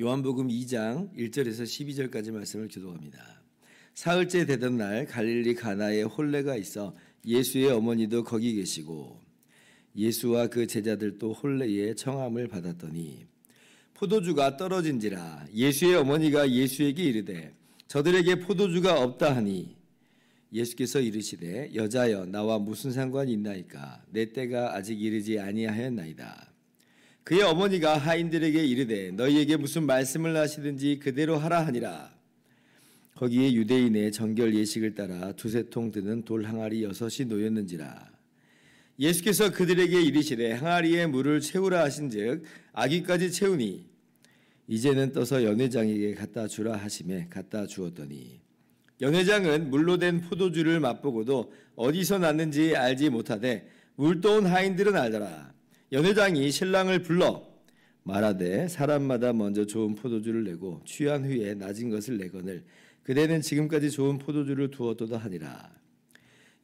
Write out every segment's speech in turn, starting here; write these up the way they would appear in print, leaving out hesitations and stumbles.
요한복음 2장 1절에서 12절까지 말씀을 교독합니다. 사흘째 되던 날 갈릴리 가나에 혼례가 있어 예수의 어머니도 거기 계시고 예수와 그 제자들도 혼례의 청함을 받았더니 포도주가 떨어진지라 예수의 어머니가 예수에게 이르되 저들에게 포도주가 없다 하니 예수께서 이르시되 여자여 나와 무슨 상관이 있나이까 내 때가 아직 이르지 아니하였나이다. 그의 어머니가 하인들에게 이르되 너희에게 무슨 말씀을 하시든지 그대로 하라 하니라. 거기에 유대인의 정결 예식을 따라 두세 통 드는 돌 항아리 6이 놓였는지라. 예수께서 그들에게 이르시되 항아리에 물을 채우라 하신즉 아기까지 채우니 이제는 떠서 연회장에게 갖다 주라 하시매 갖다 주었더니 연회장은 물로 된 포도주를 맛보고도 어디서 났는지 알지 못하되 물 떠온 하인들은 알더라. 연회장이 신랑을 불러 말하되 사람마다 먼저 좋은 포도주를 내고 취한 후에 낮은 것을 내거늘 그대는 지금까지 좋은 포도주를 두었도다 하니라.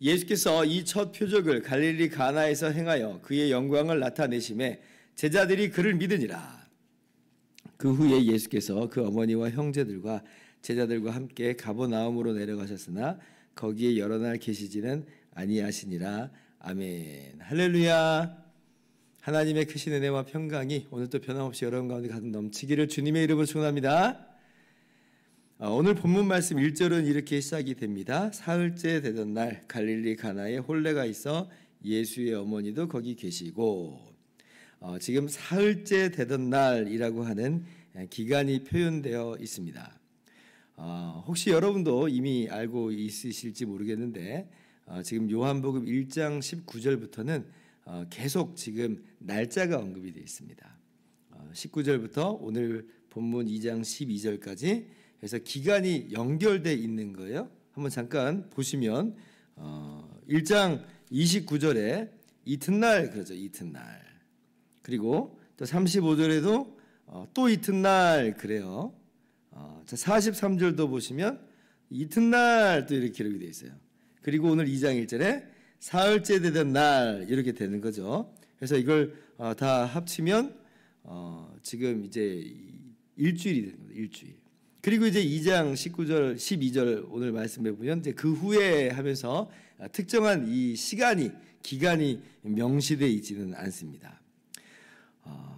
예수께서 이 첫 표적을 갈릴리 가나에서 행하여 그의 영광을 나타내심에 제자들이 그를 믿으니라. 그 후에 예수께서 그 어머니와 형제들과 제자들과 함께 가버나움으로 내려가셨으나 거기에 여러 날 계시지는 아니하시니라. 아멘. 할렐루야. 하나님의 크신 은혜와 평강이 오늘도 변함없이 여러분 가운데 가득 넘치기를 주님의 이름으로 축원합니다. 오늘 본문 말씀 1절은 이렇게 시작이 됩니다. 사흘째 되던 날 갈릴리 가나에 혼례가 있어 예수의 어머니도 거기 계시고 지금 사흘째 되던 날이라고 하는 기간이 표현되어 있습니다. 혹시 여러분도 이미 알고 있으실지 모르겠는데 지금 요한복음 1장 19절부터는 계속 지금 날짜가 언급이 되어 있습니다. 19절부터 오늘 본문 2장 12절까지 해서 기간이 연결되어 있는 거예요. 한번 잠깐 보시면 1장 29절에 이튿날 그러죠. 이튿날. 그리고 또 35절에도 또 이튿날 그래요. 43절도 보시면 이튿날 또 이렇게 기록이 되어 있어요. 그리고 오늘 2장 1절에 사흘째 되던 날 이렇게 되는 거죠. 그래서 이걸 다 합치면 지금 이제 일주일이 되는 거예요. 일주일. 그리고 이제 2장 19절, 12절 오늘 말씀해 보면 이제 그 후에 하면서 특정한 이 기간이 명시되어 있지는 않습니다.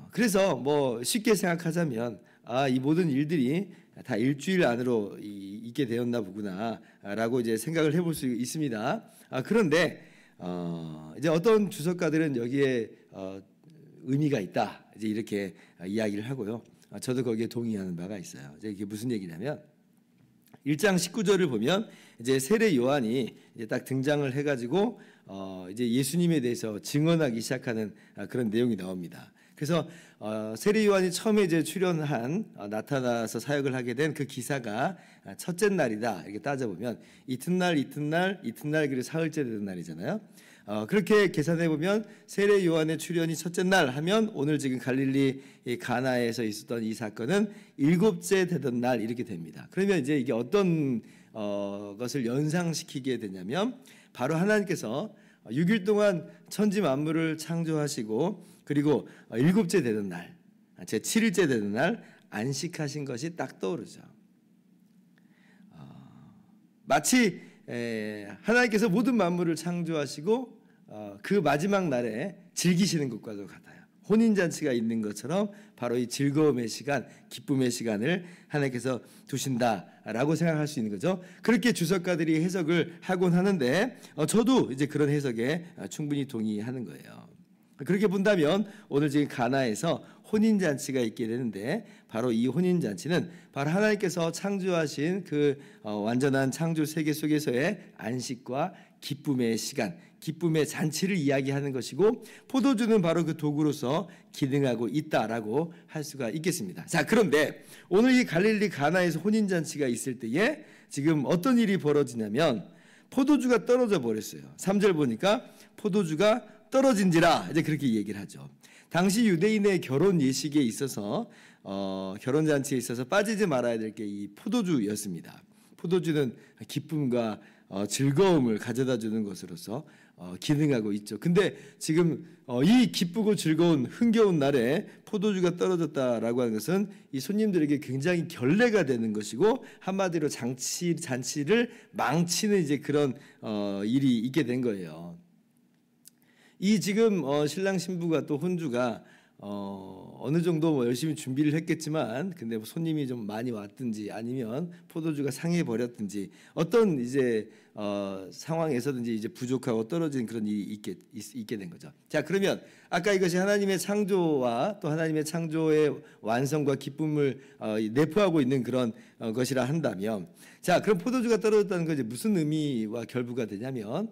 그래서 뭐 쉽게 생각하자면 이 모든 일들이 다 일주일 안으로 있게 되었나 보구나라고 이제 생각을 해볼 수 있습니다. 그런데 이제 어떤 주석가들은 여기에 의미가 있다 이제 이렇게 이야기를 하고요. 저도 거기에 동의하는 바가 있어요. 이게 무슨 얘기냐면 1장 19절을 보면 이제 세례 요한이 이제 딱 등장을 해가지고 이제 예수님에 대해서 증언하기 시작하는 그런 내용이 나옵니다. 그래서 세례 요한이 처음에 이제 출현한 나타나서 사역을 하게 된 그 기사가 첫째 날이다 이렇게 따져보면 이튿날 그리고 사흘째 되는 날이잖아요. 그렇게 계산해 보면 세례 요한의 출현이 첫째 날 하면 오늘 지금 갈릴리 가나에서 있었던 이 사건은 일곱째 되던 날 이렇게 됩니다. 그러면 이제 이게 어떤 것을 연상시키게 되냐면 바로 하나님께서 6일 동안 천지 만물을 창조하시고 그리고 일곱째 되던 날, 제7일째 되던 날 안식하신 것이 딱 떠오르죠. 마치 하나님께서 모든 만물을 창조하시고 그 마지막 날에 즐기시는 것과도 같아요. 혼인잔치가 있는 것처럼 바로 이 즐거움의 시간, 기쁨의 시간을 하나님께서 두신다라고 생각할 수 있는 거죠. 그렇게 주석가들이 해석을 하곤 하는데 저도 이제 그런 해석에 충분히 동의하는 거예요. 그렇게 본다면 오늘 지금 가나에서 혼인잔치가 있게 되는데 바로 이 혼인잔치는 바로 하나님께서 창조하신 그 완전한 창조 세계 속에서의 안식과 기쁨의 시간, 기쁨의 잔치를 이야기하는 것이고 포도주는 바로 그 도구로서 기능하고 있다라고 할 수가 있겠습니다. 자, 그런데 오늘 이 갈릴리 가나에서 혼인잔치가 있을 때에 지금 어떤 일이 벌어지냐면 포도주가 떨어져 버렸어요. 3절 보니까 포도주가 떨어진지라 이제 그렇게 얘기를 하죠. 당시 유대인의 결혼 예식에 있어서 결혼 잔치에 있어서 빠지지 말아야 될 게 이 포도주였습니다. 포도주는 기쁨과 즐거움을 가져다 주는 것으로서 기능하고 있죠. 근데 지금 이 기쁘고 즐거운 흥겨운 날에 포도주가 떨어졌다라고 하는 것은 이 손님들에게 굉장히 결례가 되는 것이고 한마디로 잔치를 망치는 이제 그런 일이 있게 된 거예요. 이 지금 신랑 신부가 또 혼주가 어느 정도 열심히 준비를 했겠지만 근데 손님이 좀 많이 왔든지 아니면 포도주가 상해 버렸든지 어떤 이제 상황에서든지 이제 부족하고 떨어진 그런 일이 있게 된 거죠. 자, 그러면 아까 이것이 하나님의 창조와 또 하나님의 창조의 완성과 기쁨을 내포하고 있는 그런 것이라 한다면, 자, 그럼 포도주가 떨어졌다는 것이 무슨 의미와 결부가 되냐면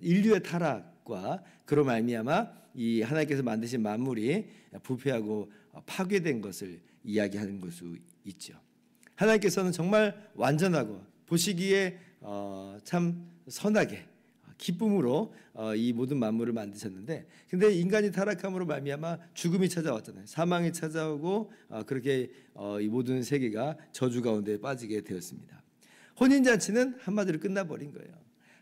인류의 타락과 그로 말미암아 이 하나님께서 만드신 만물이 부패하고 파괴된 것을 이야기하는 것수 있죠. 하나님께서는 정말 완전하고 보시기에 참 선하게 기쁨으로 이 모든 만물을 만드셨는데, 근데 인간이 타락함으로 말미암아 죽음이 찾아왔잖아요. 사망이 찾아오고 그렇게 이 모든 세계가 저주 가운데 빠지게 되었습니다. 혼인잔치는 한마디로 끝나버린 거예요.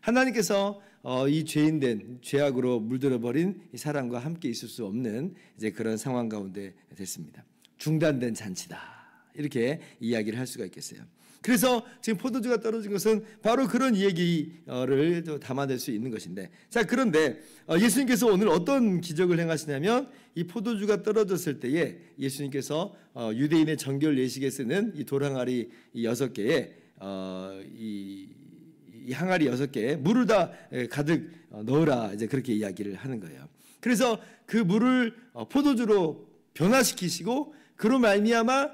하나님께서 이 죄인된 죄악으로 물들어버린 이 사람과 함께 있을 수 없는 이제 그런 상황 가운데 됐습니다. 중단된 잔치다, 이렇게 이야기를 할 수가 있겠어요. 그래서 지금 포도주가 떨어진 것은 바로 그런 얘기를 담아낼 수 있는 것인데, 자, 그런데 예수님께서 오늘 어떤 기적을 행하시냐면 이 포도주가 떨어졌을 때에 예수님께서 유대인의 정결 예식에 쓰는 이 돌항아리 6개에 이 항아리 6개에 물을 다 가득 넣으라, 이제 그렇게 이야기를 하는 거예요. 그래서 그 물을 포도주로 변화시키시고 그로 말미암아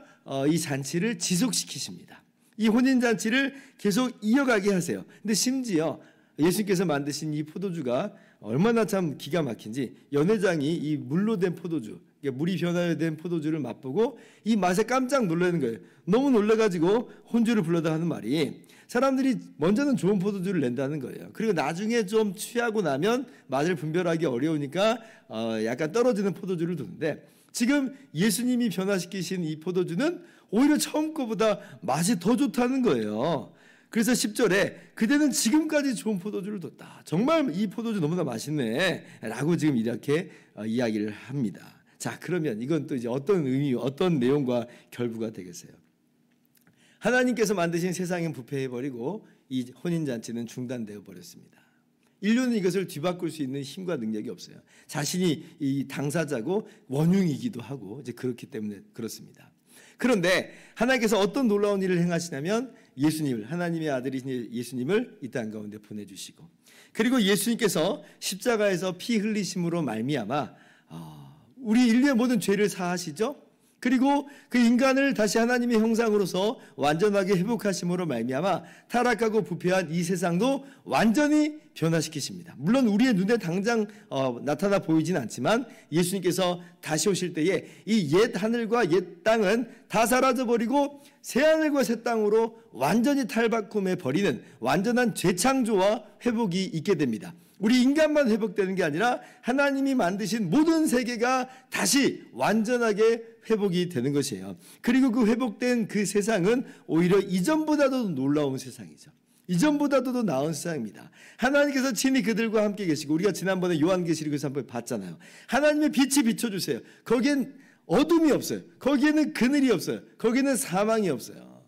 이 잔치를 지속시키십니다. 이 혼인 잔치를 계속 이어가게 하세요. 근데 심지어 예수님께서 만드신 이 포도주가 얼마나 참 기가 막힌지, 연회장이 이 물로 된 포도주, 물이 변화된 포도주를 맛보고 이 맛에 깜짝 놀라는 거예요. 너무 놀라가지고 혼주를 불러다 하는 말이, 사람들이 먼저는 좋은 포도주를 낸다는 거예요. 그리고 나중에 좀 취하고 나면 맛을 분별하기 어려우니까 약간 떨어지는 포도주를 두는데, 지금 예수님이 변화시키신 이 포도주는 오히려 처음 거보다 맛이 더 좋다는 거예요. 그래서 10절에 그대는 지금까지 좋은 포도주를 뒀다. 정말 이 포도주 너무나 맛있네 라고 지금 이렇게 이야기를 합니다. 자, 그러면 이건 또 이제 어떤 의미, 어떤 내용과 결부가 되겠어요? 하나님께서 만드신 세상은 부패해버리고 이 혼인잔치는 중단되어 버렸습니다. 인류는 이것을 뒤바꿀 수 있는 힘과 능력이 없어요. 자신이 이 당사자고 원흉이기도 하고 이제 그렇기 때문에 그렇습니다. 그런데 하나님께서 어떤 놀라운 일을 행하시냐면 예수님을, 하나님의 아들이신 예수님을 이 땅 가운데 보내주시고, 그리고 예수님께서 십자가에서 피 흘리심으로 말미암아 우리 인류의 모든 죄를 사하시죠. 그리고 그 인간을 다시 하나님의 형상으로서 완전하게 회복하심으로 말미암아 타락하고 부패한 이 세상도 완전히 변화시키십니다. 물론 우리의 눈에 당장 나타나 보이진 않지만 예수님께서 다시 오실 때에 이 옛 하늘과 옛 땅은 다 사라져버리고 새 하늘과 새 땅으로 완전히 탈바꿈해 버리는 완전한 재창조와 회복이 있게 됩니다. 우리 인간만 회복되는 게 아니라 하나님이 만드신 모든 세계가 다시 완전하게 회복이 되는 것이에요. 그리고 그 회복된 그 세상은 오히려 이전보다도 놀라운 세상이죠. 이전보다도 더 나은 세상입니다. 하나님께서 친히 그들과 함께 계시고, 우리가 지난번에 요한계시록에서 한번 봤잖아요. 하나님의 빛이 비춰주세요. 거기엔 어둠이 없어요. 거기에는 그늘이 없어요. 거기에는 사망이 없어요.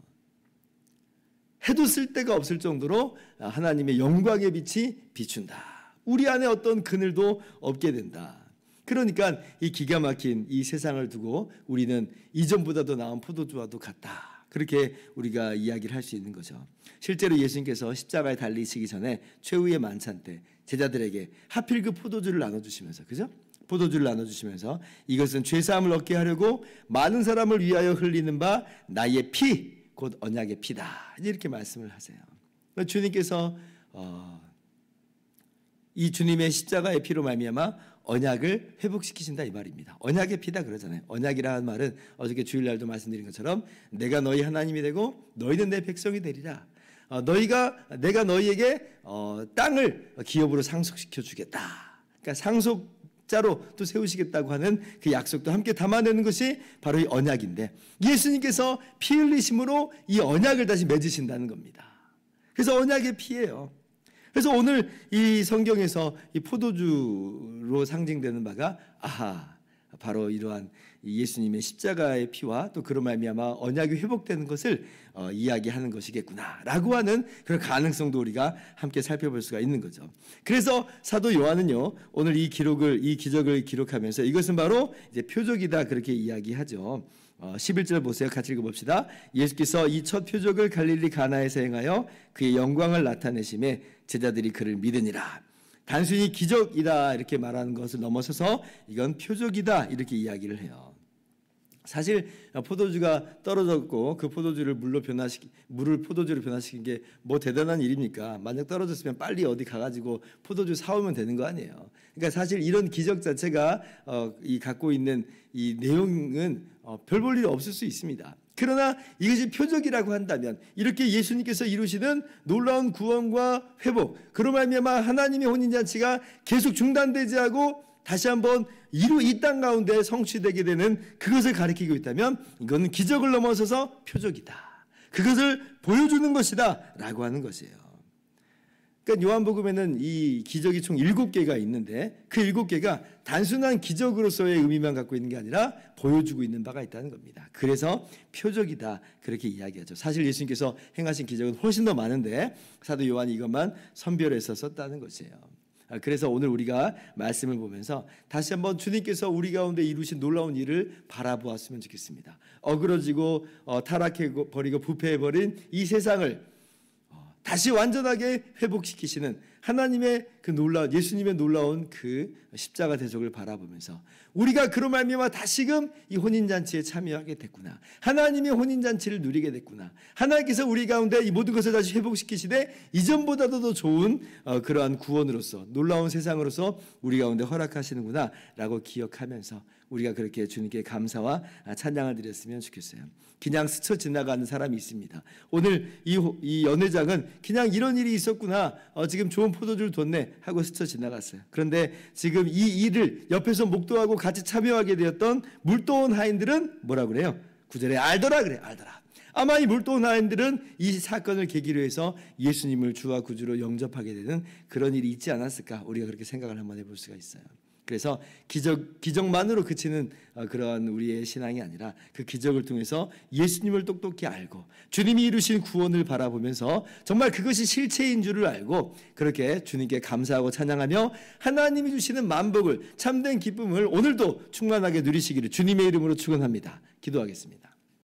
해도 쓸 데가 없을 정도로 하나님의 영광의 빛이 비춘다. 우리 안에 어떤 그늘도 없게 된다. 그러니까 이 기가 막힌 이 세상을 두고 우리는 이전보다도 나은 포도주와도 같다. 그렇게 우리가 이야기를 할 수 있는 거죠. 실제로 예수님께서 십자가에 달리시기 전에 최후의 만찬 때 제자들에게 하필 그 포도주를 나눠주시면서, 그죠? 포도주를 나눠주시면서 이것은 죄사함을 얻게 하려고 많은 사람을 위하여 흘리는 바 나의 피, 곧 언약의 피다. 이렇게 말씀을 하세요. 주님께서 이 주님의 십자가의 피로 말미암아 언약을 회복시키신다, 이 말입니다. 언약의 피다 그러잖아요. 언약이라는 말은 어저께 주일날도 말씀드린 것처럼 내가 너희 하나님이 되고 너희는 내 백성이 되리라. 내가 너희에게 땅을 기업으로 상속시켜 주겠다. 그러니까 상속자로 또 세우시겠다고 하는 그 약속도 함께 담아내는 것이 바로 이 언약인데, 예수님께서 피 흘리심으로 이 언약을 다시 맺으신다는 겁니다. 그래서 언약의 피예요. 그래서 오늘 이 성경에서 이 포도주로 상징되는 바가 바로 이러한 예수님의 십자가의 피와 또 그로 말미암아 언약이 회복되는 것을 이야기하는 것이겠구나라고 하는 그런 가능성도 우리가 함께 살펴볼 수가 있는 거죠. 그래서 사도 요한은요, 오늘 이 기적을 기록하면서 이것은 바로 이제 표적이다 그렇게 이야기하죠. 11절 보세요. 같이 읽어봅시다. 예수께서 이 첫 표적을 갈릴리 가나에서 행하여 그의 영광을 나타내심에 제자들이 그를 믿으니라. 단순히 기적이다 이렇게 말하는 것을 넘어서서 이건 표적이다 이렇게 이야기를 해요. 사실 포도주가 떨어졌고 그 포도주를 물을 포도주로 변화시킨 게 뭐 대단한 일입니까? 만약 떨어졌으면 빨리 어디 가가지고 포도주 사오면 되는 거 아니에요. 그러니까 사실 이런 기적 자체가 이 갖고 있는 이 내용은 별 볼 일이 없을 수 있습니다. 그러나 이것이 표적이라고 한다면 이렇게 예수님께서 이루시는 놀라운 구원과 회복, 그로 말미암아 하나님의 혼인잔치가 계속 중단되지 않고 다시 한번 이 땅 가운데 성취되게 되는 그것을 가리키고 있다면 이건 기적을 넘어서서 표적이다. 그것을 보여주는 것이다 라고 하는 것이에요. 그러니까 요한복음에는 이 기적이 총 7개가 있는데 그 7개가 단순한 기적으로서의 의미만 갖고 있는 게 아니라 보여주고 있는 바가 있다는 겁니다. 그래서 표적이다 그렇게 이야기하죠. 사실 예수님께서 행하신 기적은 훨씬 더 많은데 사도 요한이 이것만 선별해서 썼다는 것이에요. 그래서 오늘 우리가 말씀을 보면서 다시 한번 주님께서 우리 가운데 이루신 놀라운 일을 바라보았으면 좋겠습니다. 어그러지고 타락해버리고 부패해버린 이 세상을 다시 완전하게 회복시키시는 하나님의 그 예수님의 놀라운 그 십자가 대속을 바라보면서 우리가 그로 말미암아 다시금 이 혼인잔치에 참여하게 됐구나. 하나님의 혼인잔치를 누리게 됐구나. 하나님께서 우리 가운데 이 모든 것을 다시 회복시키시되 이전보다도 더 좋은 그러한 구원으로서 놀라운 세상으로서 우리 가운데 허락하시는구나 라고 기억하면서 우리가 그렇게 주님께 감사와 찬양을 드렸으면 좋겠어요. 그냥 스쳐 지나가는 사람이 있습니다. 오늘 이 연회장은 그냥 이런 일이 있었구나. 지금 좋은 포도주를 뒀네 하고 스쳐 지나갔어요. 그런데 지금 이 일을 옆에서 목도하고 같이 참여하게 되었던 물도원 하인들은 뭐라 그래요? 9절에 알더라 그래. 알더라. 아마 이 물도원 하인들은 이 사건을 계기로 해서 예수님을 주와 구주로 영접하게 되는 그런 일이 있지 않았을까? 우리가 그렇게 생각을 한번 해볼 수가 있어요. 그래서 기적만으로 그치는 그러한 우리의 신앙이 아니라 그 기적을 통해서 예수님을 똑똑히 알고 주님이 이루신 구원을 바라보면서 정말 그것이 실체인 줄을 알고 그렇게 주님께 감사하고 찬양하며 하나님이 주시는 만복을 참된 기쁨을 오늘도 충만하게 누리시기를 주님의 이름으로 축원합니다. 기도하겠습니다.